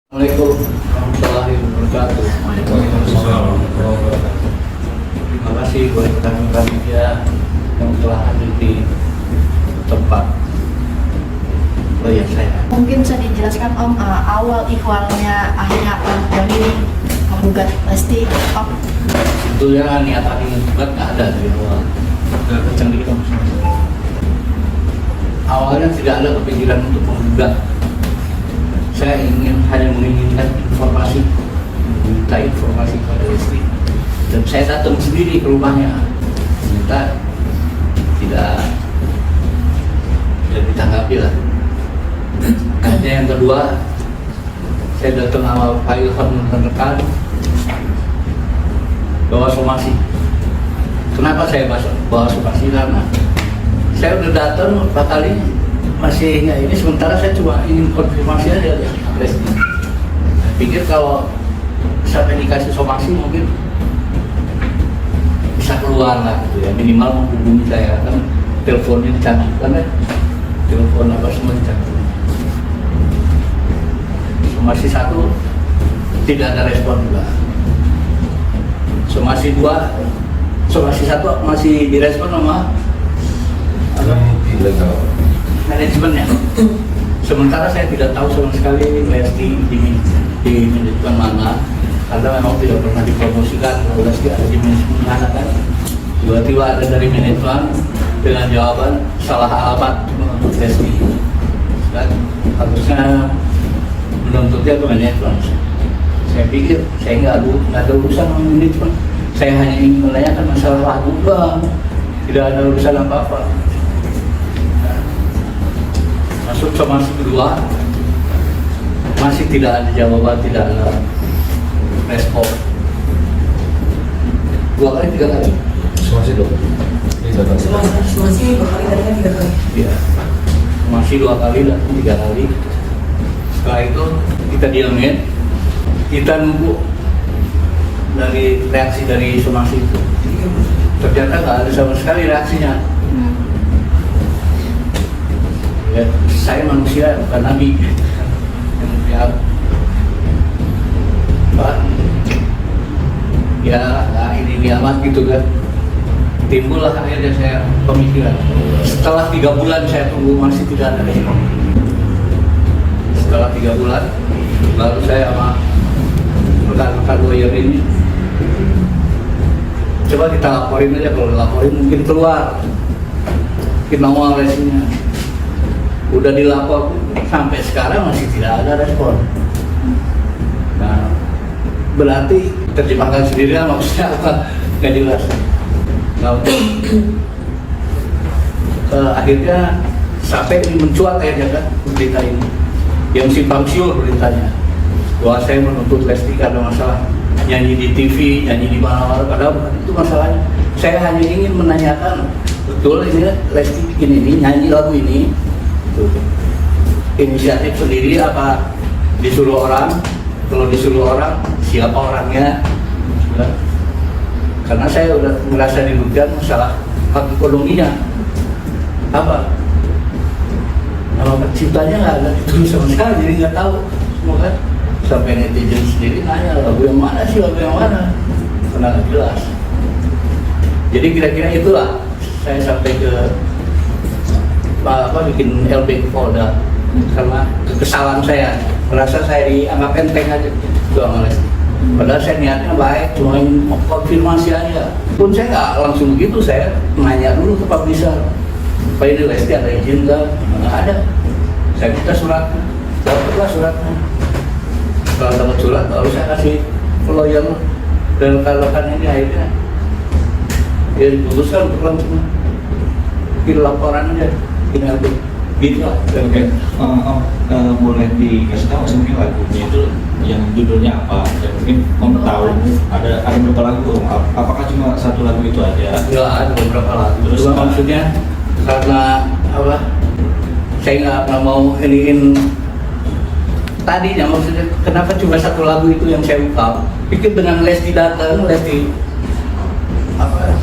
Assalamualaikum warahmatullahi wabarakatuh. Waalaikumsalam warahmatullahi wabarakatuh. Terima kasih buat rekan-rekan media yang telah hadir di tempat proyek saya. Mungkin bisa dijelaskan Om, awal ikhwalnya akhirnya Om Jamil menggugat Lesti Om. Sebetulnya niatan ingin buat nggak ada dari awal. Kencang dikit Om. Awalnya tidak ada kepikiran untuk menggugat. Saya hanya menginginkan informasi, minta informasi kepada Lesti. Dan saya datang sendiri ke rumahnya, ternyata tidak ditanggapi lah. Akhirnya yang kedua, saya datang sama Pak Ilham dan rekan bawa somasi. Kenapa saya bawa somasi? Karena saya udah datang 4 kali masih nggak ini, sementara saya cuma ingin konfirmasi aja ya Lesti. Saya pikir kalau sampai dikasih somasi mungkin bisa keluar lah gitu ya, minimal menghubungi saya, kan teleponnya dicantumkan ya, telepon apa semua dicantumkan. Somasi 1 tidak ada respon juga. Somasi 2, somasi 1 masih direspon sama Ilegal. manajemennya. Sementara saya tidak tahu sama sekali Lesti di manajemen mana, karena memang tidak pernah dipromosikan kalau Lesti ada di manajemen mana kan. Tiba-tiba ada dari manajemen dengan jawaban salah alamat untuk Lesti. Dan harusnya menuntutnya ke manajemen. Saya pikir saya nggak ada urusan sama manajemen. Saya hanya ingin menanyakan masalah lagu bang, tidak ada urusan apa-apa. Masuk somasi kedua, masih tidak ada jawaban, tidak ada respon. 2 kali, 3 kali. Somasi dong. Somasi berkali tadi kan 3 kali. Iya, masih 2 kali dan 3 kali. Setelah itu kita diamin, kita nunggu dari reaksi dari somasi itu. Ternyata nggak ada sama sekali reaksinya. Ya, saya manusia bukan nabi. Ya, Pak, ya ini amat gitu kan. Timbullah akhirnya saya pemikiran. Setelah 3 bulan saya tunggu masih tidak ada respon. Setelah 3 bulan, baru saya sama rekan-rekan lawyer ini coba kita laporin aja, kalau laporin mungkin keluar mungkin nongol resinya. Udah dilapor sampai sekarang masih tidak ada respon. Nah, berarti terjemahkan sendiri lah maksudnya apa, nggak jelas. Nah, untuk akhirnya sampai ini mencuat akhirnya kan berita ini yang simpang siur beritanya bahwa saya menuntut Lesti karena masalah nyanyi di TV, nyanyi di mana-mana, padahal bukan itu masalahnya. Saya hanya ingin menanyakan, betul ini Lesti bikin ini, nyanyi lagu ini inisiatif sendiri apa disuruh orang? Kalau disuruh orang, siapa orangnya? Karena saya udah merasa dirugikan masalah hak ekonominya. Apa? Nama penciptanya nggak ada ditulis sama sekali, jadi nggak tahu semua kan. Sampai netizen sendiri nanya lagu yang mana sih, lagu yang mana? Karena nggak jelas. Jadi kira-kira itulah saya sampai ke bikin LP Polda karena kekesalan saya, merasa saya dianggap enteng aja itu sama Lesti. Padahal saya niatnya baik, cuma ingin konfirmasi aja. Pun saya nggak langsung begitu, saya nanya dulu ke publisher, Pak ini Lesti ada izin nggak? Nggak ada. Saya minta suratnya, dapatlah suratnya. Setelah dapat surat, baru saya kasih ke lawyer dan rekan-rekan ini akhirnya ya diputuskan untuk langsung bikin laporan aja. Gitu lah. Oke. Boleh dikasih tahu mungkin lagunya itu yang judulnya apa? Dan mungkin Om tahu ada berapa lagu? Apakah cuma 1 lagu itu aja? Enggak, ada beberapa lagu. Terus Cuma maksudnya karena apa? Saya nggak mau iniin tadinya, maksudnya kenapa cuma 1 lagu itu yang saya ungkap? Pikir dengan Lesti datang, Lesti apa?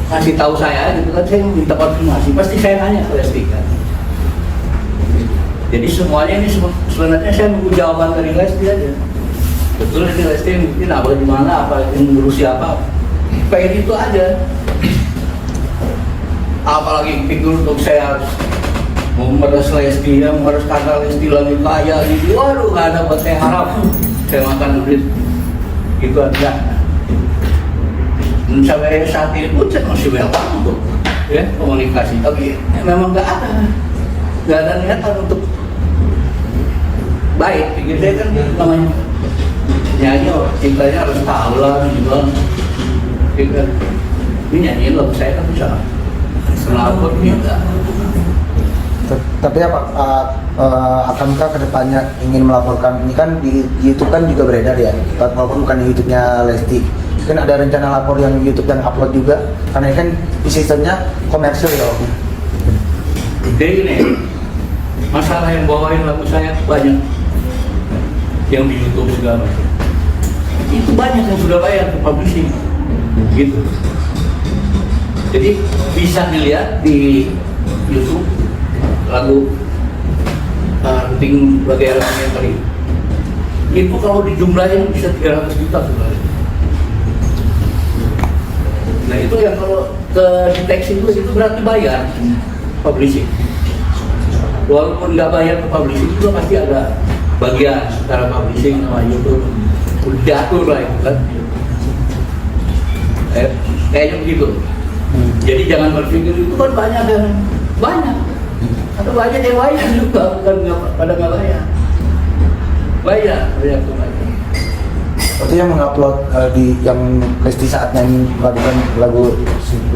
Kasih tahu saya gitu kan, saya minta konfirmasi, pasti saya nanya ke Lesti kan. Jadi semuanya ini sebenarnya saya nunggu jawaban dari Lesti aja. Betul ini Lesti mungkin apa di mana, apa yang ngurusi apa. Kayak itu aja. Apalagi pikir untuk saya harus memeras Lesti, memeras karena Lesti lagi kaya gitu. Waduh, nggak ada buat saya harap. Saya makan duit. Itu aja. Dan sampai saat ini pun saya masih welcome untuk ya, komunikasi. Tapi memang nggak ada niatan untuk baik. Pikir saya kan namanya nyanyi, cintanya harus tahu lah juga. Ini nyanyiin lagu saya kan bisa melapor gitu. Tapi apa akankah kedepannya ingin melaporkan, ini kan di YouTube kan juga beredar ya, walaupun bukan di YouTube-nya Lesti, kan ada rencana lapor yang YouTube dan upload juga, karena ini kan di sistemnya komersil ya Om. Jadi ini masalah yang bawain lagu saya banyak yang di YouTube segala macam. Itu banyak yang sudah bayar ke publishing gitu. Jadi bisa dilihat di YouTube lagu penting bagi elemen tadi. Itu kalau dijumlahin bisa 300 juta sebenarnya. Nah itu yang kalau ke deteksi itu berarti bayar publishing. Walaupun nggak bayar ke publishing juga pasti ada bagian antara publishing sama YouTube. Udah diatur lah itu kan. Kayaknya begitu. Jadi jangan berpikir itu kan banyak atau banyak yang bayar juga, bukan pada nggak bayar. Bayar tuh banyak. Berarti yang mengupload yang Lesti saat nyanyi melakukan lagu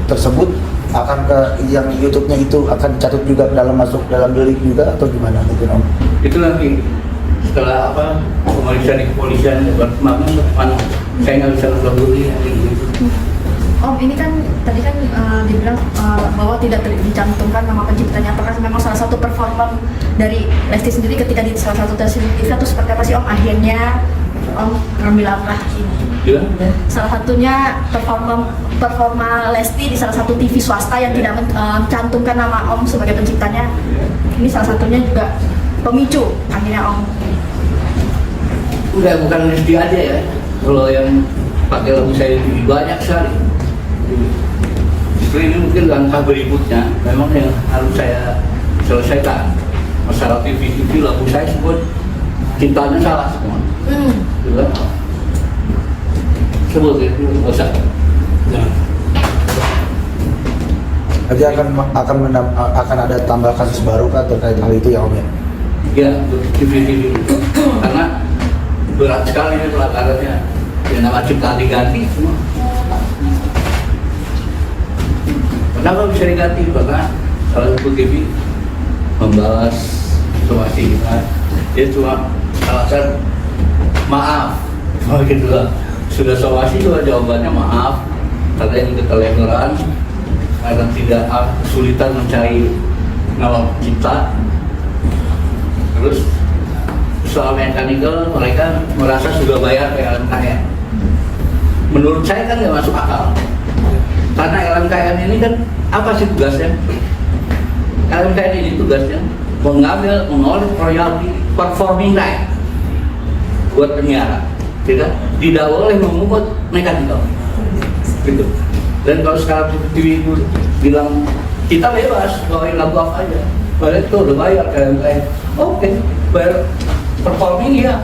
tersebut akan ke yang YouTube-nya itu akan dicatat juga masuk dalam lirik juga atau gimana mungkin Om? Itu nanti setelah pemeriksaan di kepolisian berkembang mana saya nggak bisa melakukan gitu. Om, ini kan tadi kan dibilang bahwa tidak dicantumkan nama penciptanya. Apakah memang salah satu performa dari Lesti sendiri ketika di salah satu stasiun TV atau seperti apa sih Om akhirnya Om mengambil langkah ini? Ya. Salah satunya performa Lesti di salah satu TV swasta yang tidak mencantumkan nama Om sebagai penciptanya. Ini salah satunya juga pemicu akhirnya Om. Udah bukan Lesti aja ya. Kalau yang pakai lagu saya lebih banyak sekali. Justru ini mungkin langkah berikutnya memang yang harus saya selesaikan. Masalah TV lagu saya sebut cintanya salah semua. Juga sebut itu nggak usah. Nanti akan ada tambah kasus baru kan terkait hal itu ya Om ya? Ya, TV karena berat sekali ini pelanggarannya. Yang nama ciptaan diganti semua. Kenapa bisa diganti? Karena salah satu TV membalas somasi kita. Dia cuma alasan maaf. Oh gitu lah. Sudah somasi juga jawabannya maaf. Karena yang keteledoran, karena tidak kesulitan mencari nama pencipta. Terus soal mekanikal mereka merasa sudah bayar ke LMKN. Menurut saya kan nggak masuk akal. Karena LMKN ini kan apa sih tugasnya? LMKN ini tugasnya mengolah royalti performing right buat penyiaran. Tidak boleh memungut mekanikal. Gitu. Dan kalau sekarang TV itu bilang kita bebas bawain lagu apa aja. Padahal itu udah bayar ke LMKN. Oke, bayar performing ya.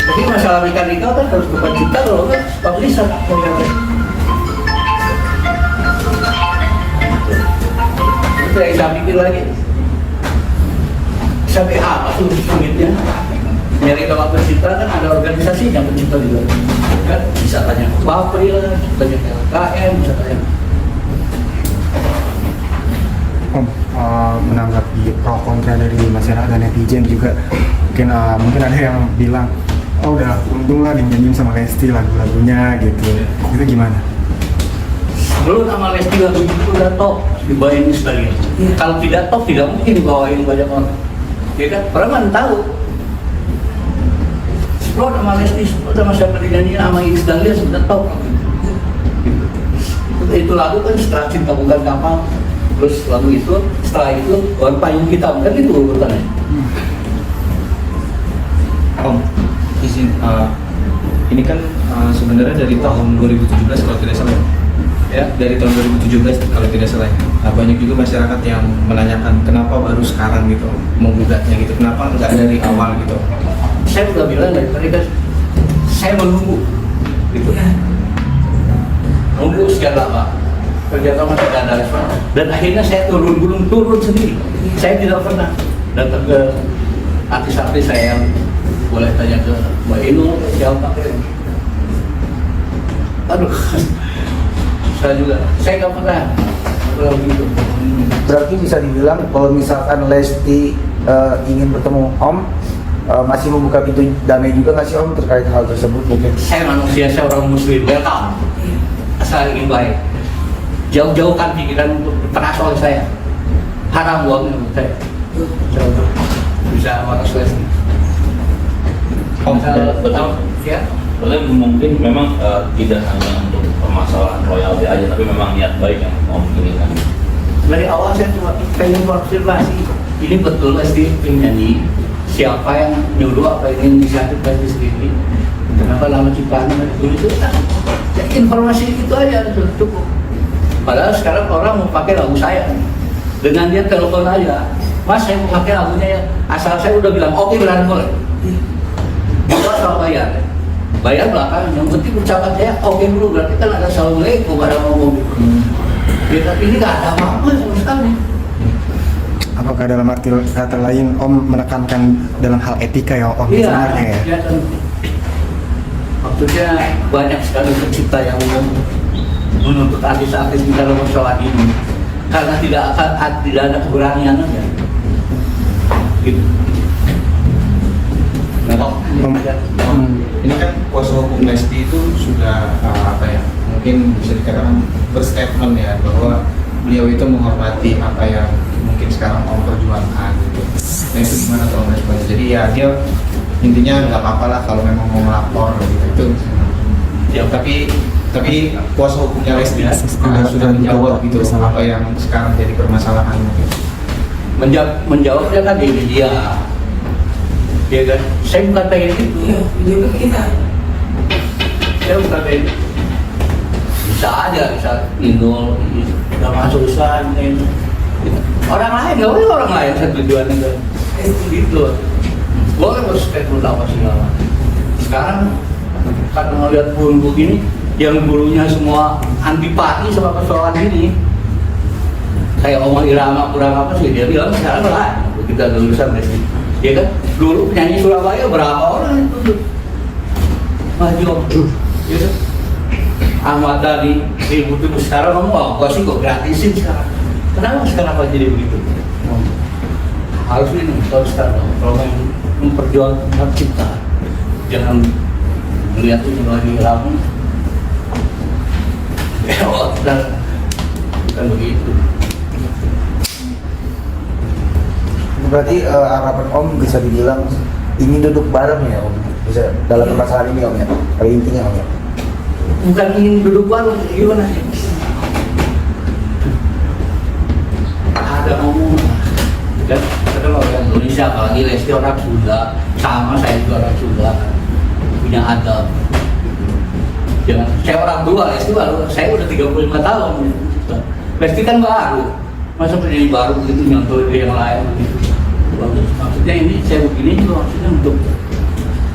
Tapi masalah mekanikal kan harus ke pencipta, kalau kan publisher. Itu yang saya pikir lagi. Sampai apa sulitnya? Nyari nama pencipta kan ada organisasinya pencipta juga. Kan bisa tanya ke Bapri lah, bisa tanya ke LKM, bisa tanya. Om, menanggapi pro kontra dari masyarakat dan netizen juga mungkin ada yang bilang oh udah untung lah dinyanyiin sama Lesti lagu-lagunya gitu, itu gimana? Belum nama Lesti lagu itu udah top dibawain sekalian. Kalau tidak top tidak mungkin dibawain banyak orang, ya kan? Orang kan tahu. Sebelum nama Lesti udah masa bernyanyi sama Iis Dahlia sudah top. Itu lagu kan setelah Cinta Bukan Kapal terus lalu itu setelah itu baru payung hitam, kan itu urutannya. Om, izin, ini kan sebenarnya dari tahun 2017 kalau tidak salah ya, dari tahun 2017 kalau tidak salah. Banyak juga masyarakat yang menanyakan kenapa baru sekarang gitu menggugatnya gitu, kenapa nggak dari awal gitu. Saya udah bilang dari tadi kan, saya menunggu gitu, nunggu sekian lama, kerja sama tidak ada respon, dan akhirnya saya turun gunung, turun sendiri. Saya tidak pernah datang ke artis-artis saya yang boleh tanya ke Mbak Inul, jawab pakai. Aduh, saya nggak pernah gitu. Berarti bisa dibilang kalau misalkan Lesti ingin bertemu Om, masih membuka pintu damai juga nggak sih Om terkait hal tersebut mungkin? Saya manusia, saya orang muslim, welcome. Asal ingin baik. Jauh-jauhkan pikiran untuk terasa oleh saya. Haram uangnya menurut saya. Bisa waras Lesti. Om, betul. Ya. Soalnya mungkin memang tidak hanya untuk permasalahan royalti aja, tapi memang niat baik yang Om inginkan. Dari awal saya cuma pengen konfirmasi, ini betul Lesti penyanyi, siapa yang nyuruh apa ini inisiatif Lesti sendiri, kenapa nama ciptaan itu ya, informasi itu aja sudah cukup. Padahal sekarang orang mau pakai lagu saya, dengan dia telepon aja, Mas saya mau pakai lagunya ya, asal saya udah bilang oke berani boleh. Itu soal bayar. Bayar belakang, yang penting ucapan saya oke dulu, berarti kan ada assalamualaikum, ada ngomong gitu. Ya, tapi ini nggak ada apa-apa sama sekali. Apakah dalam arti kata lain Om menekankan dalam hal etika ya Om Iya, sebenarnya ya? ya kan. Maksudnya banyak sekali pencipta yang menuntut artis-artis di dalam persoalan ini karena tidak ada keberanian aja. Gitu. Ini kan kuasa hukum Lesti itu sudah apa ya, mungkin bisa dikatakan berstatement ya bahwa beliau itu menghormati apa yang mungkin sekarang Om perjuangkan gitu. Nah itu gimana kalau respon? Jadi ya dia intinya nggak apa-apa lah kalau memang mau melapor gitu itu. Ya tapi kuasa hukumnya Lesti sudah menjawab gitu apa yang sekarang jadi permasalahan mungkin. Menjawabnya kan di media. Ya kan, saya bukan pengen itu. Iya, video ke kita. Saya bukan pengen. Bisa aja, bisa Inul, nggak masuk usaha ini. Orang lain, nggak boleh orang lain saya tujuannya kan. Gitu. Boleh berstatement apa segala. Sekarang karena ngeliat bulu gini, yang bulunya semua antipati sama persoalan ini. Kayak Omar Irama kurang apa sih dia bilang sekarang lah kita lulusan Lesti. Ya kan, dulu penyanyi Surabaya berapa orang itu maju, ya kan? Ahmad Dhani ribut itu sekarang ngomong, apa sih kok gratisin sekarang? Kenapa sekarang apa jadi begitu? Harus ini, harus sekarang kalau memperjuangkan hak cipta, jangan melihat itu lagi ramu. Dan begitu. Berarti harapan Om bisa dibilang ingin duduk bareng ya Om, bisa dalam permasalahan ini Om ya, pada intinya Om ya. Bukan ingin duduk bareng, gimana sih? Ada ngomong dan kalau orang Indonesia, apalagi Lesti orang Sunda, sama saya juga orang Sunda, punya adab. Jangan, saya orang tua, Lesti baru, saya udah 35 tahun. Lesti kan baru, masa penyanyi baru begitu nyontoh yang lain begitu. Bagus. Maksudnya ini saya begini juga maksudnya untuk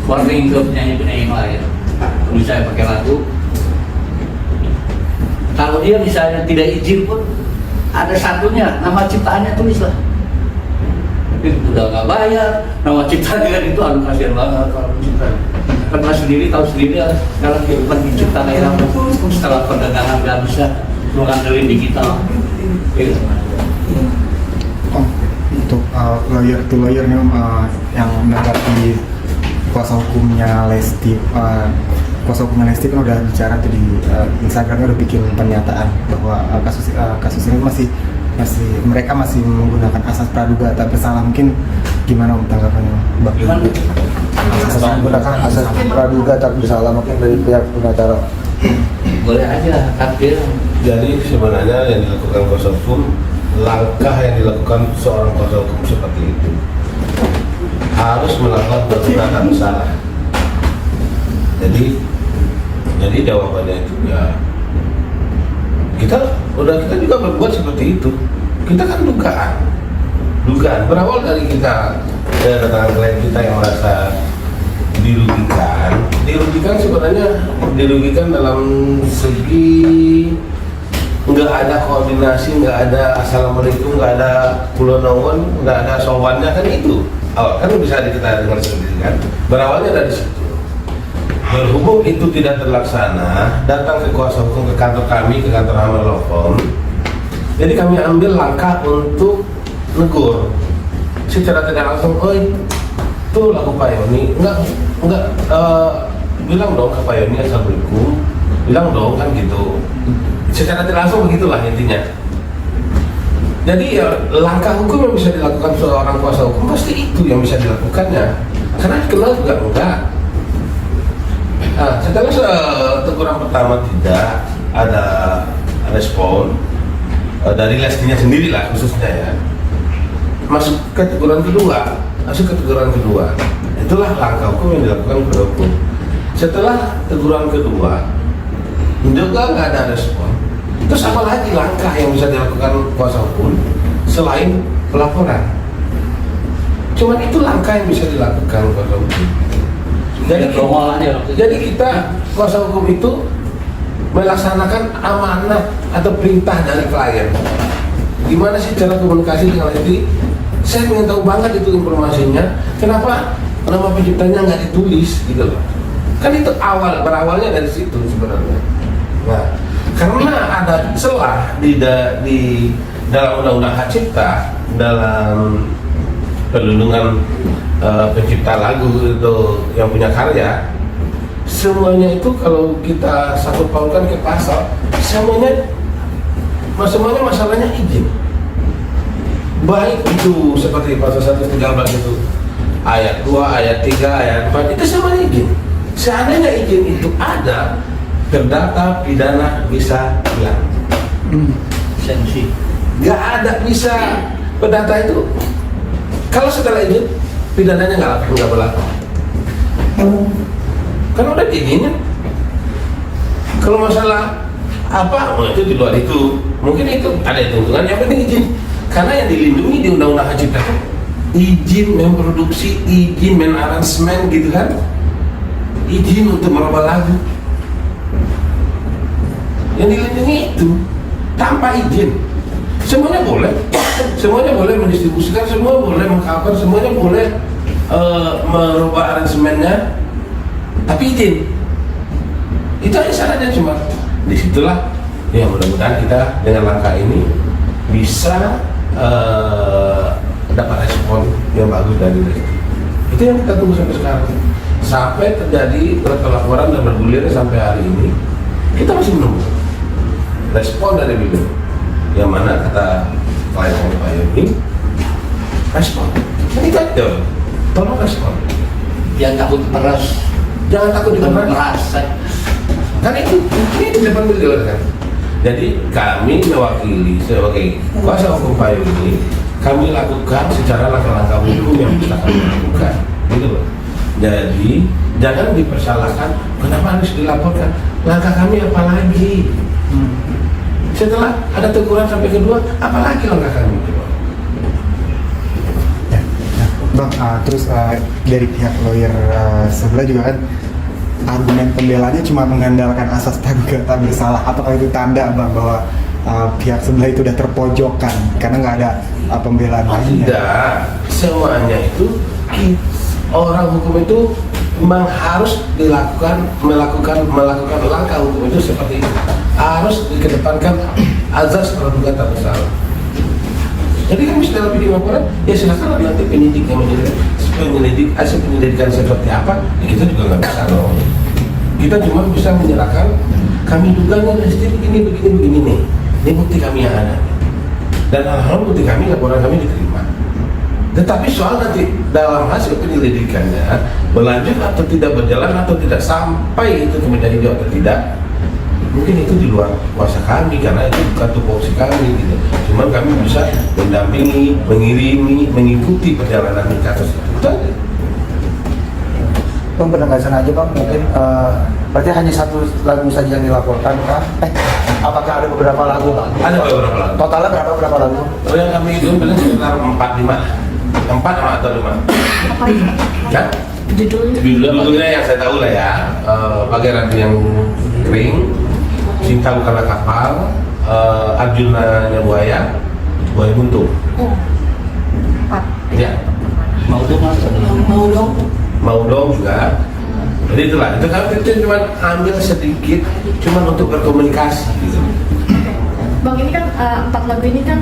warning ke penyanyi-penyanyi yang lain. Misalnya pakai lagu, kalau dia misalnya tidak izin pun ada satunya, nama ciptaannya tulislah. Udah nggak bayar, nama ciptaannya kan itu aduh kasihan banget kalau penciptaan. Karena sendiri tahu sendiri sekarang kehidupan pencipta kayak apa. Setelah perdagangan nggak bisa lu ngandelin digital. Gitu. Om, untuk lawyer to lawyer nih Om, yang menanggapi kuasa hukumnya Lesti, kuasa hukumnya Lesti kan udah bicara tuh di Instagramnya, udah bikin pernyataan bahwa kasus ini masih mereka masih menggunakan asas praduga tak bersalah. Mungkin gimana Om tanggapannya? Gimana? Menggunakan asas praduga tak bersalah mungkin dari pihak pengacara. Boleh aja takdir. Jadi sebenarnya yang dilakukan kuasa hukum langkah yang dilakukan seorang kuasa hukum seperti itu harus melakukan perbuatan salah. Jadi jawabannya itu ya kita juga berbuat seperti itu. Kita kan dugaan berawal dari kita kedatangan klien kita yang merasa dirugikan sebenarnya dirugikan dalam segi nggak ada koordinasi, nggak ada assalamualaikum, nggak ada kulonawon, nggak ada sowannya, kan itu awal kan bisa kita dengar sendiri kan, berawalnya dari situ. Berhubung itu tidak terlaksana, datang ke kuasa hukum ke kantor kami, ke kantor Hamad Law Firm. Jadi kami ambil langkah untuk negur secara tidak langsung. Oi, tuh laku Pak Yoni, enggak bilang dong ke Pak Yoni assalamualaikum, bilang dong kan gitu. Secara tidak langsung begitulah intinya. Jadi ya, langkah hukum yang bisa dilakukan seorang kuasa hukum pasti itu yang bisa dilakukannya, karena dikenal juga enggak. Nah, setelah teguran pertama tidak ada respon dari Lestinya sendiri lah khususnya ya, masuk ke teguran kedua, itulah langkah hukum yang dilakukan kepada hukum. Setelah teguran kedua juga nggak ada respon, terus apa lagi langkah yang bisa dilakukan kuasa hukum selain pelaporan? Cuman itu langkah yang bisa dilakukan kuasa hukum. Jadi kita kuasa hukum itu melaksanakan amanah atau perintah dari klien. Gimana sih cara komunikasi dengan Lesti? Saya ingin tahu banget itu informasinya. Kenapa nama penciptanya nggak ditulis gitu loh? Kan itu berawalnya dari situ sebenarnya. Nah, karena ada celah di dalam Undang-Undang Hak Cipta, dalam perlindungan pencipta lagu itu yang punya karya, semuanya itu kalau kita satu pautkan ke pasal, semuanya masalahnya izin. Baik itu seperti pasal 113 itu ayat 2, ayat 3, ayat 4 itu semuanya izin. Seandainya izin itu ada, perdata pidana bisa hilang. Sensi. Gak ada bisa perdata itu. Kalau setelah izin pidananya nggak berlaku. Kan udah diizinin. Kalau masalah apa, itu di luar itu. Mungkin itu ada hitungan, yang penting izin. Karena yang dilindungi di Undang-Undang Hak Cipta izin memproduksi, izin main aransemen gitu kan, izin untuk merubah lagu. Yang dilindungi itu tanpa izin. Semuanya boleh mendistribusikan, semua boleh mengcover, semuanya boleh merubah aransemennya, tapi izin. Itu aja syaratnya, cuma disitulah ya mudah-mudahan kita dengan langkah ini bisa dapat respon yang bagus dari Lesti. Itu yang kita tunggu sampai sekarang, sampai terjadi pelaporan dan bergulir sampai hari ini. Kita masih menunggu respon dari beliau. Yang mana kata klien Pak Yoni, respon. Kan itu aja, tolong respon. Jangan takut meras. Jangan takut meras. Kan ini di depan beliau kan. Jadi kami mewakili sebagai kuasa hukum Pak Yoni, kami lakukan secara langkah-langkah hukum yang bisa kami lakukan, gitu loh. Jadi jangan dipersalahkan. Kenapa harus dilaporkan? Langkah kami apa lagi? Setelah ada teguran sampai kedua, apalagi langkah kami? Bang, terus dari pihak lawyer sebelah juga kan argumen pembelanya cuma mengandalkan asas praduga tak bersalah. Apakah itu tanda Bang bahwa pihak sebelah itu udah terpojokkan karena nggak ada pembelaan lainnya? Tidak, semuanya itu orang hukum itu memang harus melakukan langkah hukum itu seperti itu, harus dikedepankan azas praduga tak bersalah. Jadi kan dalam video laporan ya silakan nanti penyidik yang hasil penyelidikan seperti apa, ya kita juga nggak bisa loh. Kita cuma bisa menyerahkan kami duga Lesti begini nih, ini bukti kami yang ada, dan alhamdulillah bukti kami, laporan kami diterima. Tetapi soal nanti dalam hasil penyelidikannya berlanjut atau tidak berjalan atau tidak sampai itu ke meja hijau atau tidak, mungkin itu di luar kuasa kami karena itu bukan tupoksi kami gitu. Cuman kami bisa mendampingi, mengirimi, mengikuti perjalanan kasus itu aja. Bang, penegasan aja bang, mungkin berarti hanya satu lagu saja yang dilaporkan kah? Apakah ada beberapa lagu bang? Ada beberapa lagu. Totalnya berapa lagu? Oh yang kami itu bilang sekitar 4 atau 5. Apa itu? Ya? Judulnya yang saya tahu lah ya, Bagai Ranting yang Kering, Cinta Bukanlah Kapal, Arjuna Buaya, Buaya Buntu. Oh, 4. Ya, Mau tuh mas? Mau dong juga. Jadi itulah, itu kami itu cuma ambil sedikit, cuma untuk berkomunikasi gitu. Bang, ini kan 4 lagu ini kan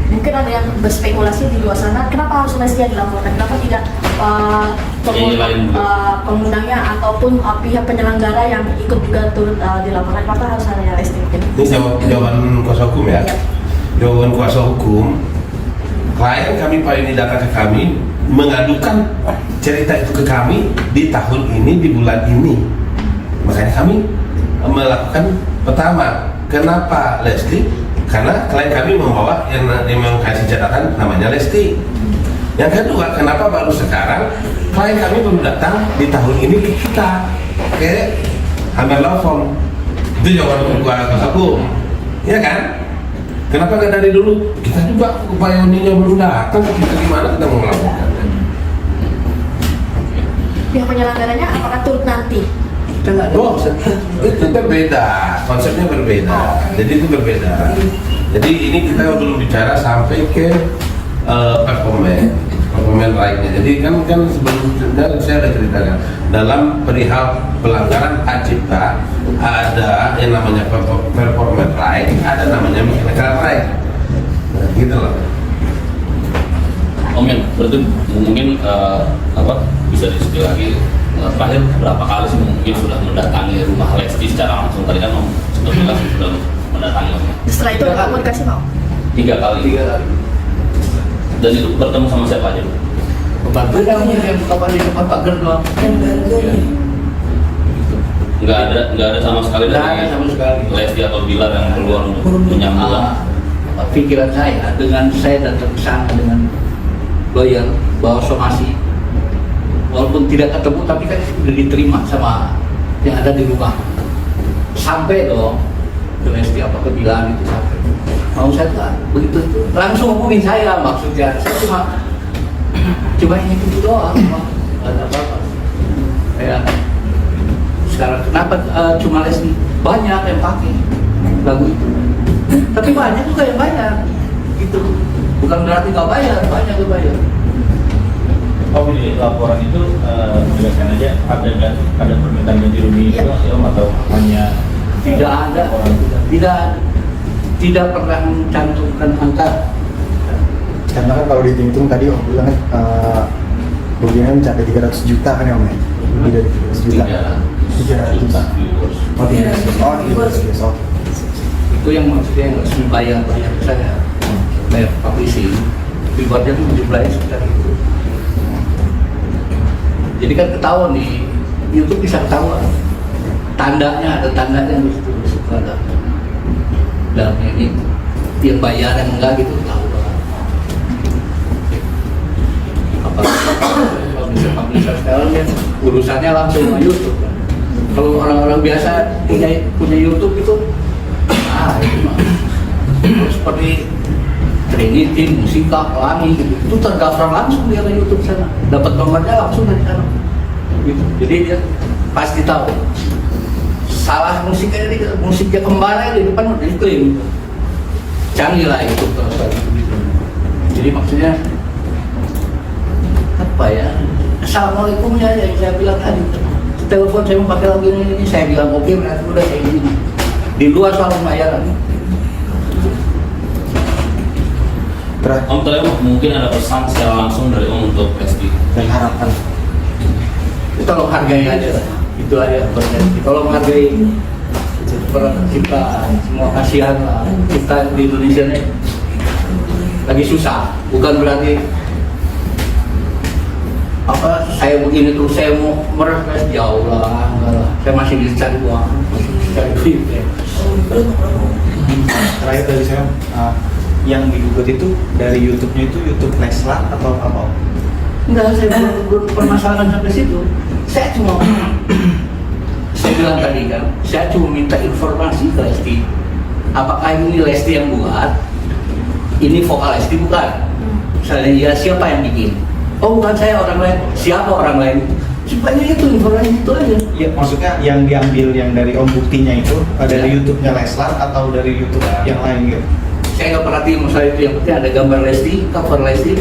mungkin ada yang berspekulasi di luar sana, kenapa harus Lesti yang dilaporkan? Kenapa tidak pengundangnya ataupun pihak penyelenggara yang ikut juga turut dilaporkan? Kenapa harus hanya Lesti? Ini jawaban kuasa hukum ya. Iya. Jawaban kuasa hukum, klien kami Pak ini datang ke kami mengadukan cerita itu ke kami di tahun ini, di bulan ini. Makanya kami melakukan pertama, kenapa Lesti? Karena klien kami membawa yang kasih catatan namanya Lesti. Yang kedua, kenapa baru sekarang klien kami baru datang di tahun ini ke kita, ke Hammer Law Firm. Itu jawaban kuasa hukum, ya kan? Kenapa nggak dari dulu? Kita juga upaya uninya belum datang, kita gimana kita mau melakukan? Pihak penyelenggaranya apakah turut nanti? Kita nggak ada Oh, maksud. itu berbeda, konsepnya berbeda. Jadi itu berbeda. Jadi ini kita belum bicara sampai ke performan lainnya. Jadi kan sebelumnya saya ada ceritakan dalam perihal pelanggaran hak cipta ada yang namanya performan right, ada namanya mechanical right. Nah, gitu loh. Om Yan, berarti mungkin bisa disebut lagi terakhir berapa kali sih mungkin sudah mendatangi rumah Lesti secara langsung? Tadi kan Om sudah bilang sudah mendatangi Om. Setelah itu ada komunikasi mau? 3 kali. Dan itu bertemu sama siapa aja? Pembantu namanya yang kapan di depan pagar doang. Nggak ada sama sekali Nggak ada sama sekali. Lesti atau Bilar yang keluar untuk menyambut. Pikiran saya dengan saya datang ke sana dengan lawyer bawa somasi, walaupun tidak ketemu tapi kan sudah diterima sama yang ada di rumah. Sampai dong ke Lesti apa ke Bilar itu sampai. Mau saya tuh begitu itu langsung hubungin saya, maksudnya saya cuma ini itu doang, nggak ada apa-apa. Kayak sekarang kenapa cuma Lesti? Banyak yang pakai lagu itu, tapi banyak juga yang bayar gitu, bukan berarti nggak bayar, banyak yang bayar. Oh, di laporan itu jelaskan aja ada permintaan ganti rugi itu Om atau hanya tidak pernah mencantumkan angka. Karena kan kalau dihitung tadi Om bilang kerugiannya mencapai 300 juta kan ya Om ya? Lebih dari 300 juta. 300 juta. Oh, 300 juta. Itu yang maksudnya yang harus bayar saya bayar publishing, billboardnya itu jumlahnya sekitar itu. Jadi kan ketahuan di YouTube bisa ketahuan tandanya, ada tandanya di situ ada dalamnya ini yang bayar yang enggak gitu tahu apa publisher sekarang ya urusannya langsung sama YouTube. Kalau orang-orang biasa punya YouTube itu itu mah seperti Trinity, Musika, Pelangi gitu. Itu terdaftar langsung dia ke YouTube sana, dapat nomornya langsung dari sana gitu. Jadi dia pasti tahu salah musiknya, musiknya kemana di depan udah diklaim. Canggih lah itu kalau gitu. Jadi maksudnya apa ya, assalamualaikumnya yang saya bilang tadi, telepon saya mau pakai lagu ini, saya bilang oke, berarti udah kayak gini. Di luar soal pembayaran. Om tadi mungkin ada pesan secara langsung dari Om untuk Lesti Dan harapan. Tolong hargai aja lah. Itu aja berarti. Tolong hargai kita semua, kasihan lah. Kita di Indonesia ini lagi susah. Bukan berarti apa saya begini terus saya mau meres jauh lah, enggak lah. Saya masih bisa cari uang. cari feedback. Terakhir dari saya, yang digugat itu dari YouTube-nya itu YouTube Leslar atau apa? Enggak, saya belum permasalahan sampai situ. Saya cuma saya bilang tadi kan, saya cuma minta informasi ke Lesti. Apakah ini Lesti yang buat? Ini vokal Lesti bukan? Misalnya ya siapa yang bikin? Oh bukan saya, orang lain. Siapa orang lain? Supaya itu informasi itu aja. Ya, maksudnya yang diambil yang dari Om buktinya itu dari YouTube-nya Leslar atau dari YouTube yang lain gitu? Saya nggak perhatiin masalah itu, yang penting ada gambar Lesti, cover Lesti.